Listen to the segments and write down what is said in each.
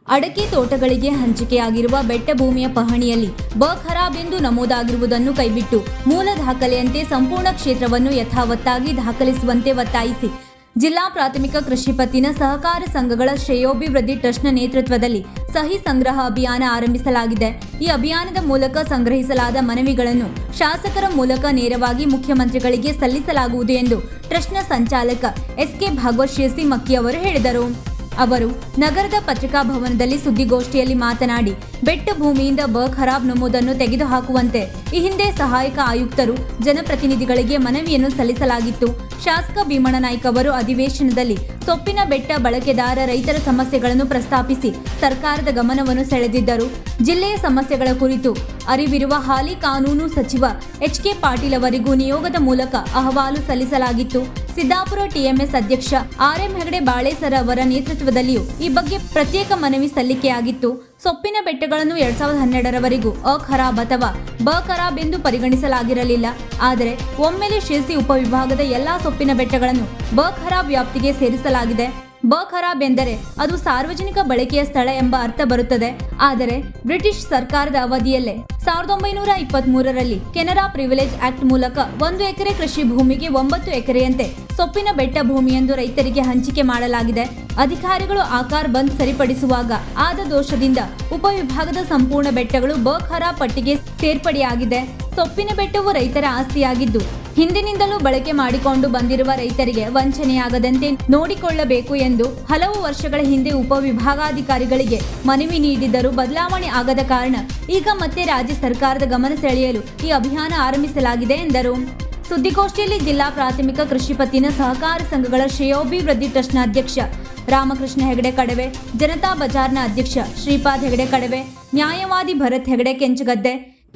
ಅಡಕೆ ತೋಟಗಳಿಗೆ ಹಂಚಿಕೆಯಾಗಿರುವ ಬೆಟ್ಟ ಭೂಮಿಯ ಪಹಣಿಯಲ್ಲಿ ಖರಾಬ್ ಎಂದು ನಮೂದಾಗಿರುವುದನ್ನು ಕೈಬಿಟ್ಟು ಮೂಲ ದಾಖಲೆಯಂತೆ ಸಂಪೂರ್ಣ ಕ್ಷೇತ್ರವನ್ನು ಯಥಾವತ್ತಾಗಿ ದಾಖಲಿಸುವಂತೆ ಒತ್ತಾಯಿಸಿ ಜಿಲ್ಲಾ ಪ್ರಾಥಮಿಕ ಕೃಷಿ ಪತ್ತಿನ ಸಹಕಾರ ಸಂಘಗಳ ಶ್ರೇಯೋಭಿವೃದ್ಧಿ ಟ್ರಸ್ಟ್ನ ನೇತೃತ್ವದಲ್ಲಿ ಸಹಿ ಸಂಗ್ರಹ ಅಭಿಯಾನ ಆರಂಭಿಸಲಾಗಿದೆ. ಈ ಅಭಿಯಾನದ ಮೂಲಕ ಸಂಗ್ರಹಿಸಲಾದ ಮನವಿಗಳನ್ನು ಶಾಸಕರ ಮೂಲಕ ನೇರವಾಗಿ ಮುಖ್ಯಮಂತ್ರಿಗಳಿಗೆ ಸಲ್ಲಿಸಲಾಗುವುದು ಎಂದು ಟ್ರಸ್ಟ್ನ ಸಂಚಾಲಕ ಎಸ್.ಕೆ. ಭಾಗವತ್ ಶಿರ್ಸಿ ಮಕ್ಕಿ ಅವರು ಹೇಳಿದರು. ಅವರು ನಗರದ ಪತ್ರಿಕಾ ಭವನದಲ್ಲಿ ಸುದ್ದಿಗೋಷ್ಠಿಯಲ್ಲಿ ಮಾತನಾಡಿ, ಬೆಟ್ಟ ಭೂಮಿಯಿಂದ ಖರಾಬ್ ನಮೂದನ್ನು ತೆಗೆದುಹಾಕುವಂತೆ ಈ ಹಿಂದೆ ಸಹಾಯಕ ಆಯುಕ್ತರು ಜನಪ್ರತಿನಿಧಿಗಳಿಗೆ ಮನವಿಯನ್ನು ಸಲ್ಲಿಸಲಾಗಿತ್ತು. ಶಾಸಕ ಭೀಮಣ್ಣ ನಾಯ್ಕ ಅವರು ಅಧಿವೇಶನದಲ್ಲಿ ಸೊಪ್ಪಿನ ಬೆಟ್ಟ ಬಳಕೆದಾರ ರೈತರ ಸಮಸ್ಯೆಗಳನ್ನು ಪ್ರಸ್ತಾಪಿಸಿ ಸರ್ಕಾರದ ಗಮನವನ್ನು ಸೆಳೆದಿದ್ದರು. ಜಿಲ್ಲೆಯ ಸಮಸ್ಯೆಗಳ ಕುರಿತು ಅರಿವಿರುವ ಹಾಲಿ ಕಾನೂನು ಸಚಿವ ಎಚ್.ಕೆ. ಪಾಟೀಲ್ ಅವರಿಗೂ ನಿಯೋಗದ ಮೂಲಕ ಅಹವಾಲು ಸಲ್ಲಿಸಲಾಗಿತ್ತು. ಸಿದ್ದಾಪುರ ಟಿಎಂಎಸ್ ಅಧ್ಯಕ್ಷ ಆರ್.ಎಂ. ಹೆಗಡೆ ಬಾಳೇಸರ ಅವರ ನೇತೃತ್ವದಲ್ಲಿಯೂ ಈ ಬಗ್ಗೆ ಪ್ರತ್ಯೇಕ ಮನವಿ ಸಲ್ಲಿಕೆಯಾಗಿತ್ತು. ಸೊಪ್ಪಿನ ಬೆಟ್ಟಗಳನ್ನು 2012ರವರೆಗೂ ಖರಾಬ್ ಅಥವಾ ಖರಾಬ್ ಎಂದು ಪರಿಗಣಿಸಲಾಗಿರಲಿಲ್ಲ. ಆದರೆ ಒಮ್ಮೆಲೆ ಶಿರ್ಸಿ ಉಪವಿಭಾಗದ ಎಲ್ಲಾ ಸೊಪ್ಪಿನ ಬೆಟ್ಟಗಳನ್ನು ಖರಾಬ್ ವ್ಯಾಪ್ತಿಗೆ ಸೇರಿಸಲಾಗಿದೆ. ಖರಾಬ್ ಎಂದರೆ ಅದು ಸಾರ್ವಜನಿಕ ಬಳಕೆಯ ಸ್ಥಳ ಎಂಬ ಅರ್ಥ ಬರುತ್ತದೆ. ಆದರೆ ಬ್ರಿಟಿಷ್ ಸರ್ಕಾರದ ಅವಧಿಯಲ್ಲೇ 1923ರಲ್ಲಿ ಕೆನರಾ ಪ್ರಿವಿಲೇಜ್ ಆಕ್ಟ್ ಮೂಲಕ 1 ಎಕರೆ ಕೃಷಿ ಭೂಮಿಗೆ 9 ಎಕರೆಯಂತೆ ಸೊಪ್ಪಿನ ಬೆಟ್ಟ ಭೂಮಿಯೆಂದು ರೈತರಿಗೆ ಹಂಚಿಕೆ ಮಾಡಲಾಗಿದೆ. ಅಧಿಕಾರಿಗಳು ಆಕಾರ್ ಬಂದ್ ಸರಿಪಡಿಸುವಾಗ ಆದ ದೋಷದಿಂದ ಉಪವಿಭಾಗದ ಸಂಪೂರ್ಣ ಬೆಟ್ಟಗಳು ಖರಾಬ್ ಪಟ್ಟಿಗೆ ಸೇರ್ಪಡೆಯಾಗಿದೆ. ಸೊಪ್ಪಿನ ಬೆಟ್ಟವು ರೈತರ ಆಸ್ತಿಯಾಗಿದ್ದು ಹಿಂದಿನಿಂದಲೂ ಬಳಕೆ ಮಾಡಿಕೊಂಡು ಬಂದಿರುವ ರೈತರಿಗೆ ವಂಚನೆಯಾಗದಂತೆ ನೋಡಿಕೊಳ್ಳಬೇಕು ಎಂದು ಹಲವು ವರ್ಷಗಳ ಹಿಂದೆ ಉಪವಿಭಾಗಾಧಿಕಾರಿಗಳಿಗೆ ಮನವಿ ನೀಡಿದ್ದರೂ ಬದಲಾವಣೆ ಆಗದ ಕಾರಣ ಈಗ ಮತ್ತೆ ರಾಜ್ಯ ಸರ್ಕಾರದ ಗಮನ ಸೆಳೆಯಲು ಈ ಅಭಿಯಾನ ಆರಂಭಿಸಲಾಗಿದೆ ಎಂದರು. ಸುದ್ದಿಗೋಷ್ಠಿಯಲ್ಲಿ ಜಿಲ್ಲಾ ಪ್ರಾಥಮಿಕ ಕೃಷಿ ಪತ್ತಿನ ಸಹಕಾರ ಸಂಘಗಳ ಶ್ರೇಯೋಭಿವೃದ್ಧಿ ಟ್ರಸ್ಟ್ನ ಅಧ್ಯಕ್ಷ ರಾಮಕೃಷ್ಣ ಹೆಗಡೆ ಕಡವೆ, ಜನತಾ ಬಜಾರ್ನ ಅಧ್ಯಕ್ಷ ಶ್ರೀಪಾದ್ ಹೆಗಡೆ ಕಡವೆ, ನ್ಯಾಯವಾದಿ ಭರತ್ ಹೆಗಡೆ ಕೆಂಚಗದ್ದೆ,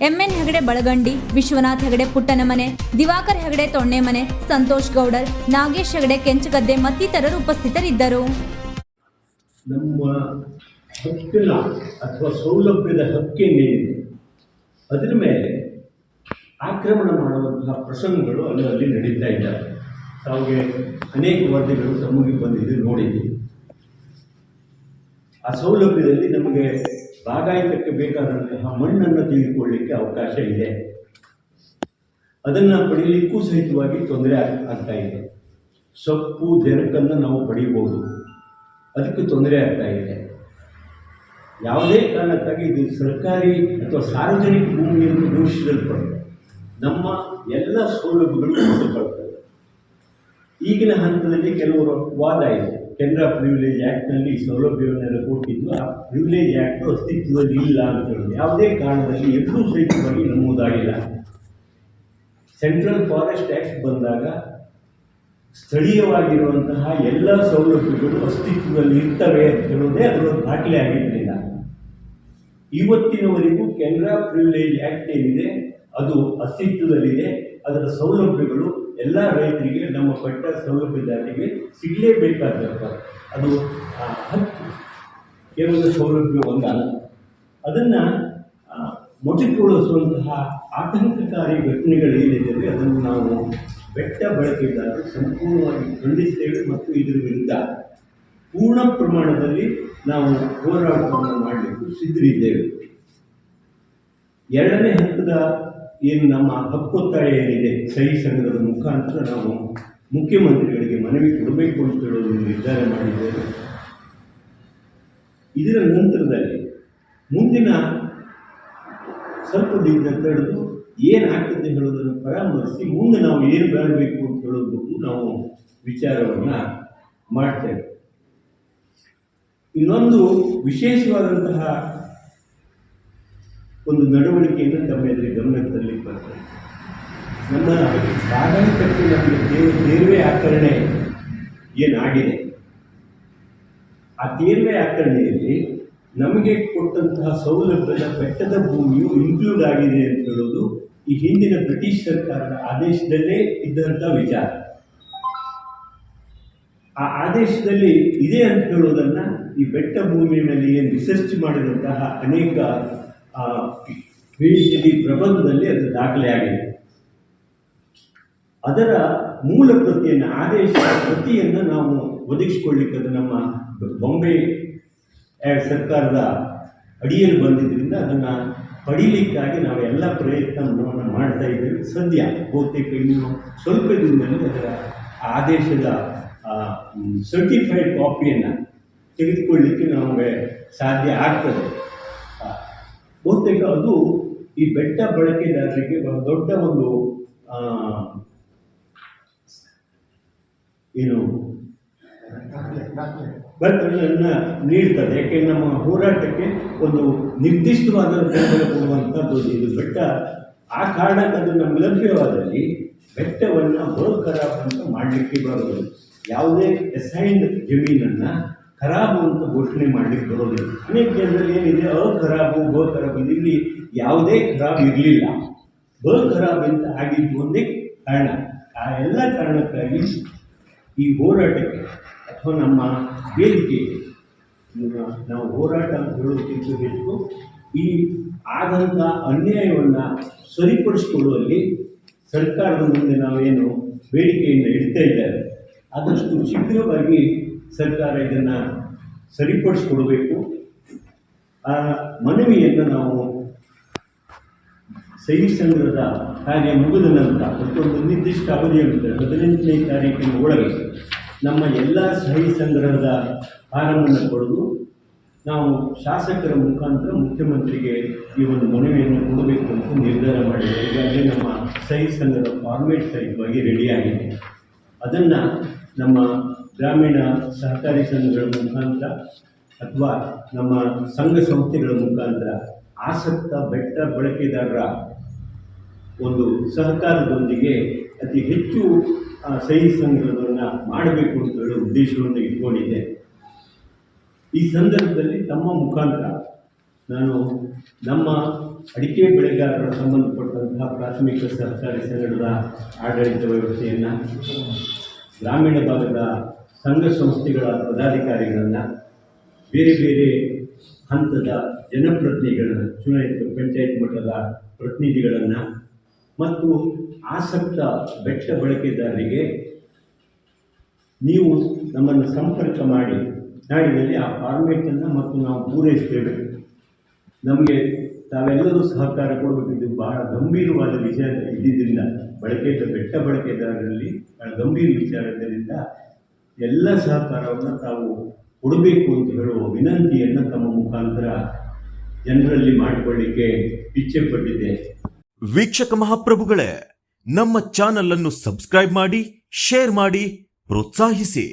ಎಂಎನ್ ಹೆಗಡೆ ಬಳಗಂಡಿ, ವಿಶ್ವನಾಥ್ ಹೆಗಡೆ ಪುಟ್ಟನಮನೆ, ದಿವಾಕರ್ ಹೆಗಡೆ ತೊಣ್ಣೆಮನೆ, ಸಂತೋಷ್ ಗೌಡರ್, ನಾಗೇಶ್ ಹೆಗಡೆ ಕೆಂಚಗದ್ದೆ ಮತ್ತಿತರರು ಉಪಸ್ಥಿತರಿದ್ದರು. ನಮ್ಮ ಹಕ್ಕಿನ ಅಥವಾ ಸೌಲಭ್ಯದ ಹಕ್ಕೇನೇನಿದೆ ಅದರ ಮೇಲೆ ಆಕ್ರಮಣ ಮಾಡುವಂತಹ ಪ್ರಸಂಗಗಳು ಅಲ್ಲಿ ನಡೀತಾ ಇದ್ದಾವೆ. ತಾವಿಗೆ ಅನೇಕ ವರದಿಗಳು ತಮಗೆ ಬಂದಿದೆ, ನೋಡಿದ್ದೀವಿ. ಆ ಸೌಲಭ್ಯದಲ್ಲಿ ನಮಗೆ ಬಾಗಾಯತಕ್ಕೆ ಬೇಕಾದಂತಹ ಮಣ್ಣನ್ನು ತೆಗೆದುಕೊಳ್ಳಲಿಕ್ಕೆ ಅವಕಾಶ ಇದೆ. ಅದನ್ನು ಪಡೀಲಿಕ್ಕೂ ಸಹಿತವಾಗಿ ತೊಂದರೆ ಆಗ್ತಾ ಇದೆ. ಸೊಪ್ಪು ದೆರಕನ್ನು ನಾವು ಪಡೀಬಹುದು, ಅದಕ್ಕೆ ತೊಂದರೆ ಆಗ್ತಾ ಇದೆ. ಯಾವುದೇ ಕಾರಣಕ್ಕಾಗಿ ಇದು ಸರ್ಕಾರಿ ಅಥವಾ ಸಾರ್ವಜನಿಕ ಭೂಮಿಯನ್ನು ಘೋಷಿಸಲ್ಪಡುತ್ತೆ. ನಮ್ಮ ಎಲ್ಲ ಸೌಲಭ್ಯಗಳು ಹೊರತುಪಡ್ತವೆ. ಈಗಿನ ಹಂತದಲ್ಲಿ ಕೆಲವರು ವಾದ ಇದೆ, ಕೆನರಾ ಪ್ರಿವಿಲೇಜ್ ಆ್ಯಕ್ಟ್ನಲ್ಲಿ ಈ ಸೌಲಭ್ಯವನ್ನೆಲ್ಲ ಕೊಟ್ಟಿದ್ದು, ಆ ಪ್ರಿವಿಲೇಜ್ ಆ್ಯಕ್ಟ್ ಅಸ್ತಿತ್ವದಲ್ಲಿ ಇಲ್ಲ ಅಂತ ಹೇಳೋದು. ಯಾವುದೇ ಕಾರಣದಲ್ಲಿ ಎಲ್ಲೂ ಸಹಿತವಾಗಿ ನಮೂದಾಗಿಲ್ಲ. ಸೆಂಟ್ರಲ್ ಫಾರೆಸ್ಟ್ ಆ್ಯಕ್ಟ್ ಬಂದಾಗ ಸ್ಥಳೀಯವಾಗಿರುವಂತಹ ಎಲ್ಲ ಸೌಲಭ್ಯಗಳು ಅಸ್ತಿತ್ವದಲ್ಲಿ ಇರ್ತವೆ ಅಂತ ಹೇಳೋದೇ ಅದರ ದಾಖಲೆ ಆಗಿರಲಿಲ್ಲ. ಇವತ್ತಿನವರೆಗೂ ಕೆನರಾ ಪ್ರಿವಿಲೇಜ್ ಆ್ಯಕ್ಟ್ ಏನಿದೆ ಅದು ಅಸ್ತಿತ್ವದಲ್ಲಿದೆ. ಅದರ ಸೌಲಭ್ಯಗಳು ಎಲ್ಲ ರೈತರಿಗೆ, ನಮ್ಮ ಪಟ್ಟ ಸೌಲಭ್ಯದಾರರಿಗೆ ಸಿಗಲೇಬೇಕಾದ ಅದು ಹಕ್ಕು, ಕೇವಲ ಸೌಲಭ್ಯ ಒಂದಲ್ಲ. ಅದನ್ನು ಮೊಟಕುಗೊಳಿಸುವಂತಹ ಆತಂಕಕಾರಿ ಘಟನೆಗಳೇನಿದೆ ಅದನ್ನು ನಾವು ಬೆಟ್ಟ ಬಳಕೆದಾರರು ಸಂಪೂರ್ಣವಾಗಿ ಖಂಡಿಸ್ತೇವೆ ಮತ್ತು ಇದರ ವಿರುದ್ಧ ಪೂರ್ಣ ಪ್ರಮಾಣದಲ್ಲಿ ನಾವು ಹೋರಾಟವನ್ನು ಮಾಡಲಿಕ್ಕೆ ಸಿದ್ಧರಿದ್ದೇವೆ. ಎರಡನೇ ಹಂತದ ಏನು ನಮ್ಮ ಹಕ್ಕೊತ್ತಾಯ ಏನಿದೆ, ಸಹಿ ಸಂಗ್ರಹದ ಮುಖಾಂತರ ನಾವು ಮುಖ್ಯಮಂತ್ರಿಗಳಿಗೆ ಮನವಿ ಕೊಡಬೇಕು ಅಂತ ಹೇಳೋದನ್ನು ನಿರ್ಧಾರ ಮಾಡಿದ್ದೇವೆ. ಇದರ ನಂತರದಲ್ಲಿ ಮುಂದಿನ ಸ್ವಲ್ಪ ದಿನದ ತಡೆದು ಏನಾಗ್ತದೆ ಹೇಳೋದನ್ನು ಪರಾಮರ್ಶಿಸಿ ಮುಂದೆ ನಾವು ಏನು ಮಾಡಬೇಕು ಅಂತ ಹೇಳೋದಕ್ಕೂ ನಾವು ವಿಚಾರವನ್ನು ಮಾಡ್ತೇವೆ. ಇನ್ನೊಂದು ವಿಶೇಷವಾದಂತಹ ಒಂದು ನಡವಳಿಕೆಯನ್ನು ತಮ್ಮ ಎದುರಿಗೆ ಗಮನಕ್ಕೆ ತರಲಿಕ್ಕೆ ಬರ್ತದೆ. ನಮ್ಮ ಬಾಗಾಯತಕ್ಕೆ ನಮಗೆ ತೇರ್ವೆ ಆಕರಣೆ ಏನಾಗಿದೆ, ಆ ತೇರ್ವೆ ಆಕರಣೆಯಲ್ಲಿ ನಮಗೆ ಕೊಟ್ಟಂತಹ ಸೌಲಭ್ಯದ ಬೆಟ್ಟದ ಭೂಮಿಯು ಇನ್ಕ್ಲೂಡ್ ಆಗಿದೆ ಅಂತ ಹೇಳೋದು ಈ ಹಿಂದಿನ ಬ್ರಿಟಿಷ್ ಸರ್ಕಾರದ ಆದೇಶದಲ್ಲೇ ಇದ್ದಂಥ ವಿಚಾರ. ಆ ಆದೇಶದಲ್ಲಿ ಇದೆ ಅಂತ ಹೇಳೋದನ್ನು ಈ ಬೆಟ್ಟ ಭೂಮಿಯ ಮೇಲೆ ಏನು ರಿಸರ್ಚ್ ಮಾಡಿದಂತಹ ಅನೇಕ PhD ಪ್ರಬಂಧದಲ್ಲಿ ಅದು ದಾಖಲೆ ಆಗಿದೆ. ಅದರ ಮೂಲ ಪ್ರತಿಯನ್ನು, ಆದೇಶದ ಪ್ರತಿಯನ್ನು ನಾವು ಒದಗಿಸಿಕೊಳ್ಳಿಕ್ಕೆ ಅದು ನಮ್ಮ ಬಾಂಬೆ ಸರ್ಕಾರದ ಅಡಿಯಲ್ಲಿ ಬಂದಿದ್ದರಿಂದ ಅದನ್ನು ಪಡೀಲಿಕ್ಕಾಗಿ ನಾವು ಎಲ್ಲ ಪ್ರಯತ್ನವನ್ನು ಮಾಡ್ತಾ ಇದ್ದೇವೆ. ಸದ್ಯ ಬಹುತೇಕ ಇನ್ನು ಸ್ವಲ್ಪ ದಿನದಲ್ಲಿ ಅದರ ಆದೇಶದ ಸರ್ಟಿಫೈಡ್ ಕಾಪಿಯನ್ನು ತೆಗೆದುಕೊಳ್ಳಿಕ್ಕೆ ನಮಗೆ ಸಾಧ್ಯ ಆಗ್ತದೆ. ಬಹುತೇಕ ಅದು ಈ ಬೆಟ್ಟ ಬಳಕೆದಾರರಿಗೆ ಒಂದು ದೊಡ್ಡ ಒಂದು ಏನು ಬರ್ತಗಳನ್ನು ನೀಡ್ತದೆ. ಯಾಕೆಂದ್ರೆ ನಮ್ಮ ಹೋರಾಟಕ್ಕೆ ಒಂದು ನಿರ್ದಿಷ್ಟವಾದ ಬೆಂಬಲ ಕೊಡುವಂಥದ್ದು ಇದು ಬೆಟ್ಟ. ಆ ಕಾರಣಕ್ಕೆ ಅದು ನಮ್ಗೆ ಲಭ್ಯವಾದಲ್ಲಿ ಬೆಟ್ಟವನ್ನು ಖರಾಬ್ ಅಂತ ಮಾಡಲಿಕ್ಕೆ ಬರೋದು. ಯಾವುದೇ ಅಸೈನ್ಡ್ ಜಮೀನನ್ನು ಖರಾಬು ಅಂತ ಘೋಷಣೆ ಮಾಡಲಿಕ್ಕೆ ಬರೋದಿಲ್ಲ. ಅನೇಕ ಜನರಲ್ಲಿ ಏನಿದೆ ಖರಾಬು ಖರಾಬು, ಇಲ್ಲಿ ಯಾವುದೇ ಖರಾಬ್ ಇರಲಿಲ್ಲ. ಖರಾಬ್ ಅಂತ ಆಗಿದ್ದು ಒಂದೇ ಕಾರಣ. ಆ ಎಲ್ಲ ಕಾರಣಕ್ಕಾಗಿ ಈ ಹೋರಾಟಕ್ಕೆ ಅಥವಾ ನಮ್ಮ ವೇದಿಕೆಗೆ ನಾವು ಹೋರಾಟ ಅಂತ ಹೇಳೋದಕ್ಕಿಂತ ಹೆಚ್ಚು ಈ ಆದಂಥ ಅನ್ಯಾಯವನ್ನು ಸರಿಪಡಿಸಿಕೊಳ್ಳುವಲ್ಲಿ ಸರ್ಕಾರದ ಮುಂದೆ ನಾವೇನು ಬೇಡಿಕೆಯನ್ನು ಇಡ್ತಾ ಇದ್ದಾರೆ, ಆದಷ್ಟು ಶೀಘ್ರವಾಗಿ ಸರ್ಕಾರ ಇದನ್ನು ಸರಿಪಡಿಸಿಕೊಡಬೇಕು. ಆ ಮನವಿಯನ್ನು ನಾವು ಸಹಿ ಸಂಗ್ರಹದ ಕಾರ್ಯ ಮುಗಿದ ನಂತರ ಮತ್ತೊಂದು ನಿರ್ದಿಷ್ಟ ಅವಧಿಯಿರುತ್ತದೆ, 15ನೇ ತಾರೀಕಿನ ಒಳಗೆ ನಮ್ಮ ಎಲ್ಲ ಸಹಿ ಸಂಗ್ರಹದ ಫಾರಮನ್ನು ಕೊಡಲು ನಾವು ಶಾಸಕರ ಮುಖಾಂತರ ಮುಖ್ಯಮಂತ್ರಿಗೆ ಈ ಒಂದು ಮನವಿಯನ್ನು ಕೊಡಬೇಕು ಅಂತ ನಿರ್ಧಾರ ಮಾಡಿದ್ದೇವೆ. ಈಗಾಗಲೇ ನಮ್ಮ ಸಹಿ ಸಂಗ್ರಹದ ಫಾರ್ಮೇಟ್ ಸಹಿತವಾಗಿ ರೆಡಿಯಾಗಿದೆ. ಅದನ್ನು ನಮ್ಮ ಗ್ರಾಮೀಣ ಸಹಕಾರಿ ಸಂಘಗಳ ಮುಖಾಂತರ ಅಥವಾ ನಮ್ಮ ಸಂಘ ಸಂಸ್ಥೆಗಳ ಮುಖಾಂತರ ಆಸಕ್ತ ಬೆಟ್ಟ ಬಳಕೆದಾರರ ಒಂದು ಸಹಕಾರದೊಂದಿಗೆ ಅತಿ ಹೆಚ್ಚು ಸಹಿ ಸಂಗ್ರಹವನ್ನು ಮಾಡಬೇಕು ಅಂತ ಹೇಳೋ ಉದ್ದೇಶವನ್ನು ಇಟ್ಕೊಂಡಿದ್ದೆ. ಈ ಸಂದರ್ಭದಲ್ಲಿ ತಮ್ಮ ಮುಖಾಂತರ ನಾನು ನಮ್ಮ ಅಡಿಕೆ ಬೆಳೆಗಾರರ ಸಂಬಂಧಪಟ್ಟಂತಹ ಪ್ರಾಥಮಿಕ ಸಹಕಾರಿ ಸಂಘದ ಆಡಳಿತ ವ್ಯವಸ್ಥೆಯನ್ನು, ಗ್ರಾಮೀಣ ಭಾಗದ ಸಂಘ ಸಂಸ್ಥೆಗಳ ಪದಾಧಿಕಾರಿಗಳನ್ನು, ಬೇರೆ ಬೇರೆ ಹಂತದ ಜನಪ್ರತಿನಿಧಿಗಳನ್ನು, ಚುನಾಯಿತ ಪಂಚಾಯತ್ ಮಟ್ಟದ ಪ್ರತಿನಿಧಿಗಳನ್ನು ಮತ್ತು ಆಸಕ್ತ ಬೆಟ್ಟ ಬಳಕೆದಾರರಿಗೆ ನೀವು ನಮ್ಮನ್ನು ಸಂಪರ್ಕ ಮಾಡಿ ನಾಡಿನಲ್ಲಿ ಆ ಫಾರ್ಮೇಟನ್ನು ಮತ್ತು ನಾವು ಪೂರೈಸ್ತೇವೆ. ನಮಗೆ ತಾವೆಲ್ಲರೂ ಸಹಕಾರ ಕೊಡಬೇಕು. ಇದು ಬಹಳ ಗಂಭೀರವಾದ ವಿಚಾರ ಇದ್ದಿದ್ದರಿಂದ ಬೆಟ್ಟ ಬಳಕೆದಾರರಲ್ಲಿ ಬಹಳ ಗಂಭೀರ ವಿಚಾರದಿಂದ ಎಲ್ಲ ಸಹಕಾರವನ್ನು ತಾವು ಕೊಡಬೇಕು ಅಂತ ಹೇಳುವ ವಿನಂತಿಯನ್ನು ತಮ್ಮ ಮುಖಾಂತರ ಜನರಲ್ಲಿ ಮಾಡಿಕೊಳ್ಳಿಕ್ಕೆ ಇಚ್ಛೆ ಪಟ್ಟಿದ್ದೆ. ವೀಕ್ಷಕ ಮಹಾಪ್ರಭುಗಳೇ, ನಮ್ಮ ಚಾನಲ್ ಅನ್ನು ಸಬ್ಸ್ಕ್ರೈಬ್ ಮಾಡಿ, ಶೇರ್ ಮಾಡಿ, ಪ್ರೋತ್ಸಾಹಿಸಿ.